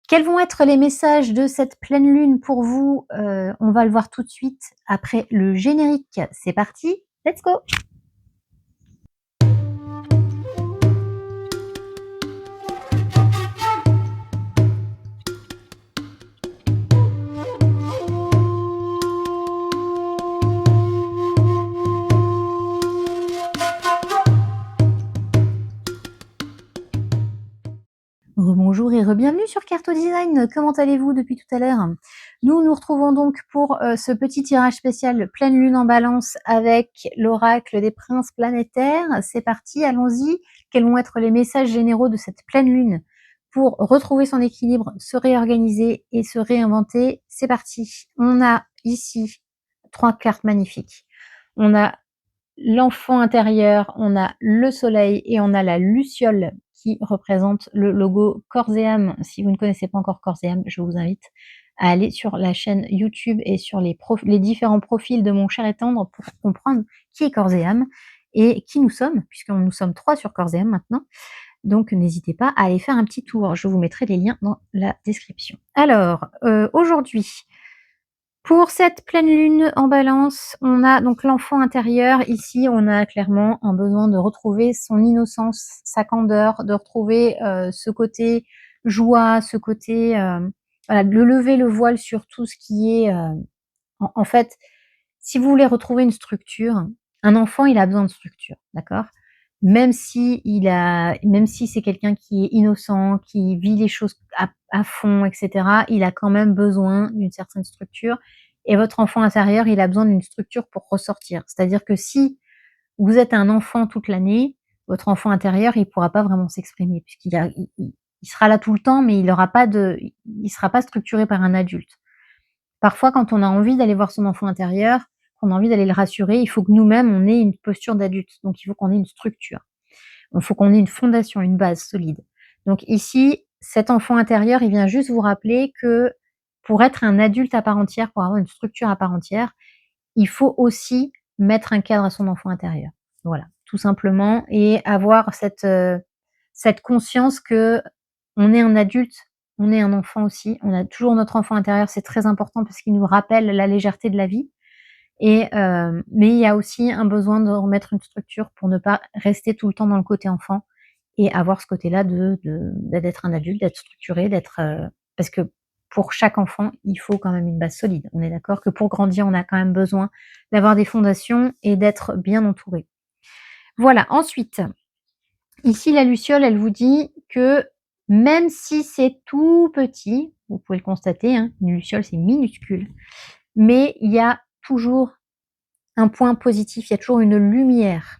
Quels vont être les messages de cette pleine lune pour vous? On va le voir tout de suite après le générique. C'est parti, let's go! Rebonjour et rebienvenue sur Carto Design. Comment allez-vous depuis tout à l'heure? Nous nous retrouvons donc pour ce petit tirage spécial pleine lune en balance avec l'oracle des princes planétaires. C'est parti, allons-y. Quels vont être les messages généraux de cette pleine lune pour retrouver son équilibre, se réorganiser et se réinventer? C'est parti. On a ici 3 cartes magnifiques. On a l'enfant intérieur, on a le soleil et on a la luciole qui représente le logo Corps et Âme. Si vous ne connaissez pas encore Corps et Âme, je vous invite à aller sur la chaîne YouTube et sur les différents profils de Mon Cher et Tendre pour comprendre qui est Corps et Âme et qui nous sommes, puisque nous sommes 3 sur Corps et Âme maintenant. Donc n'hésitez pas à aller faire un petit tour. Je vous mettrai les liens dans la description. Alors, aujourd'hui, pour cette pleine lune en balance, on a donc l'enfant intérieur. Ici, on a clairement un besoin de retrouver son innocence, sa candeur, de retrouver ce côté joie, ce côté, voilà, de lever le voile sur tout ce qui est... en fait, si vous voulez retrouver une structure, un enfant, il a besoin de structure, d'accord? Même si c'est quelqu'un qui est innocent, qui vit les choses à fond, et cetera, il a quand même besoin d'une certaine structure et votre enfant intérieur, il a besoin d'une structure pour ressortir. C'est-à-dire que si vous êtes un enfant toute l'année, votre enfant intérieur, il pourra pas vraiment s'exprimer puisqu'il a il sera là tout le temps, mais il sera pas structuré par un adulte. Parfois, quand on a envie d'aller voir son enfant intérieur, qu'on a envie d'aller le rassurer, il faut que nous-mêmes, on ait une posture d'adulte. Donc il faut qu'on ait une structure. Il faut qu'on ait une fondation, une base solide. Donc ici, cet enfant intérieur, il vient juste vous rappeler que pour être un adulte à part entière, pour avoir une structure à part entière, il faut aussi mettre un cadre à son enfant intérieur. Voilà, tout simplement, et avoir cette conscience que on est un adulte, on est un enfant aussi, on a toujours notre enfant intérieur, c'est très important parce qu'il nous rappelle la légèreté de la vie et mais il y a aussi un besoin de remettre une structure pour ne pas rester tout le temps dans le côté enfant et avoir ce côté-là d'être un adulte, d'être structuré, d'être, parce que pour chaque enfant, il faut quand même une base solide. On est d'accord que pour grandir, on a quand même besoin d'avoir des fondations et d'être bien entouré. Voilà, ensuite, ici la luciole, elle vous dit que même si c'est tout petit, vous pouvez le constater, hein, une luciole c'est minuscule, mais il y a toujours un point positif, il y a toujours une lumière.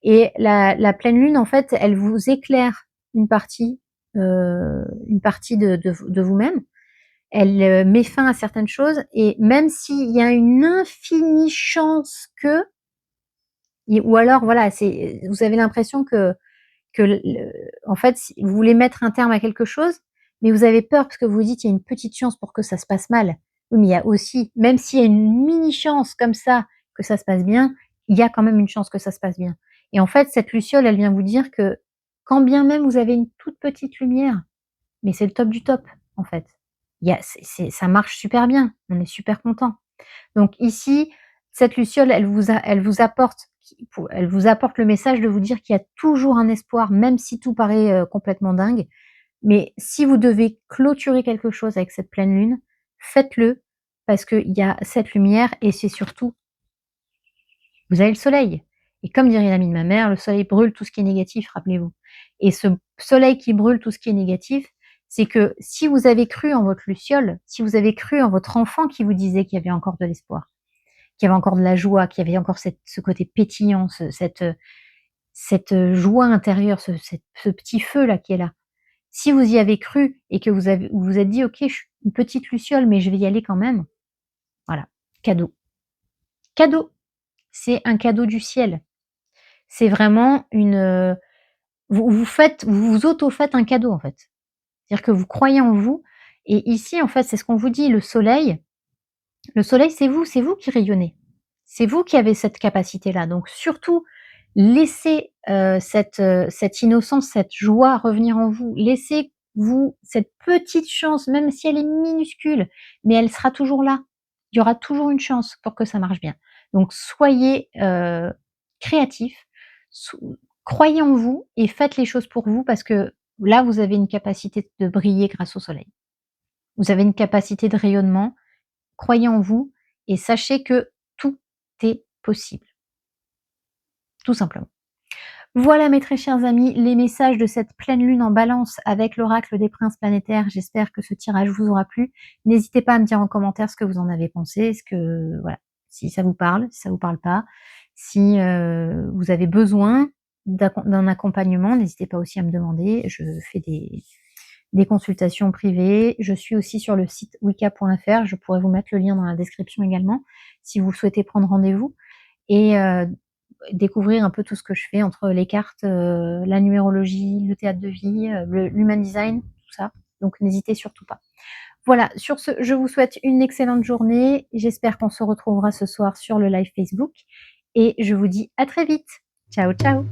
Et la pleine lune, en fait, elle vous éclaire une partie de vous-même. Elle met fin à certaines choses et même s'il y a une infinie chance que, ou alors voilà, vous avez l'impression que en fait, vous voulez mettre un terme à quelque chose, mais vous avez peur parce que vous vous dites il y a une petite chance pour que ça se passe mal. Oui, mais il y a aussi, même s'il y a une mini chance comme ça que ça se passe bien, il y a quand même une chance que ça se passe bien. Et en fait, cette luciole, elle vient vous dire que quand bien même vous avez une toute petite lumière, mais c'est le top du top, en fait. Il y a, ça marche super bien. On est super content. Donc ici, cette luciole, elle vous apporte le message de vous dire qu'il y a toujours un espoir, même si tout paraît complètement dingue. Mais si vous devez clôturer quelque chose avec cette pleine lune, faites-le parce qu'il y a cette lumière et c'est surtout, vous avez le soleil. Et comme dirait l'ami de ma mère, le soleil brûle tout ce qui est négatif, rappelez-vous. Et ce soleil qui brûle tout ce qui est négatif, c'est que si vous avez cru en votre luciole, si vous avez cru en votre enfant qui vous disait qu'il y avait encore de l'espoir, qu'il y avait encore de la joie, qu'il y avait encore ce côté pétillant, cette joie intérieure, ce petit feu-là qui est là. Si vous y avez cru et que vous vous êtes dit: «OK, je suis une petite luciole, mais je vais y aller quand même», voilà, cadeau. Cadeau! C'est un cadeau du ciel. C'est vraiment vous vous auto-faites un cadeau, en fait. C'est-à-dire que vous croyez en vous et ici, en fait, c'est ce qu'on vous dit, le soleil, c'est vous qui rayonnez. C'est vous qui avez cette capacité-là. Donc surtout, laissez, cette innocence, cette joie revenir en vous. Laissez vous, cette petite chance, même si elle est minuscule, mais elle sera toujours là. Il y aura toujours une chance pour que ça marche bien. Donc soyez, créatifs, croyez en vous et faites les choses pour vous parce que là, vous avez une capacité de briller grâce au soleil. Vous avez une capacité de rayonnement, croyez en vous et sachez que tout est possible, tout simplement. Voilà mes très chers amis, les messages de cette pleine lune en Balance avec l'oracle des princes planétaires. J'espère que ce tirage vous aura plu. N'hésitez pas à me dire en commentaire ce que vous en avez pensé. Est-ce que voilà, si ça vous parle, si ça vous parle pas, si, vous avez besoin d'un accompagnement, n'hésitez pas aussi à me demander. Je fais des consultations privées. Je suis aussi sur le site wicca.fr. Je pourrais vous mettre le lien dans la description également, si vous souhaitez prendre rendez-vous et découvrir un peu tout ce que je fais entre les cartes, la numérologie, le théâtre de vie, l'human design, tout ça. Donc n'hésitez surtout pas. Voilà, sur ce, je vous souhaite une excellente journée. J'espère qu'on se retrouvera ce soir sur le live Facebook et je vous dis à très vite. Ciao, ciao.